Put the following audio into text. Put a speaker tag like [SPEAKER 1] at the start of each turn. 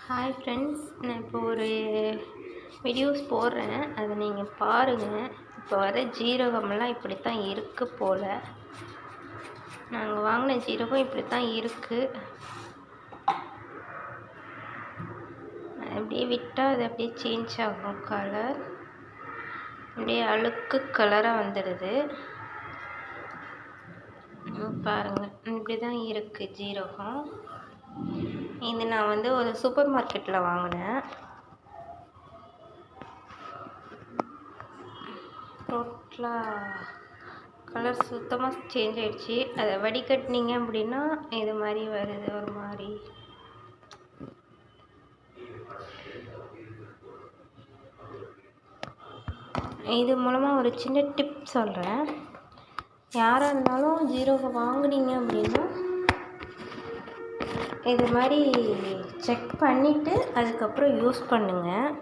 [SPEAKER 1] Hi friends, நான் இப்போ ஒரு வீடியோஸ் போடுறேன், அதை நீங்கள் பாருங்கள். இப்போ வர ஜீரகமெல்லாம் இப்படி தான் இருக்குது போல். நாங்கள் வாங்கின ஜீரகம் இப்படி தான் இருக்குது. அப்படியே விட்டால் அது அப்படியே சேஞ்ச் ஆகும் கலர், அப்படியே அழுக்கு கலராக வந்துடுது. பாருங்கள், இப்படி தான் இருக்குது ஜீரகம். இது நான் ஒரு சூப்பர் மார்க்கெட்டில் வாங்கினேன். டோட்டலாக கலர் சுத்தமாக சேஞ்ச் ஆகிடுச்சு. அதை வடிகட்டினீங்க அப்படின்னா இது மாதிரி வருது. ஒரு மாதிரி இது மூலமாக ஒரு சின்ன டிப் சொல்கிறேன். யாராக இருந்தாலும் ஜீரகம் வாங்குனீங்க அப்படின்னா இது மாதிரி செக் பண்ணிவிட்டு அதுக்கப்புறம் யூஸ் பண்ணுங்கள்.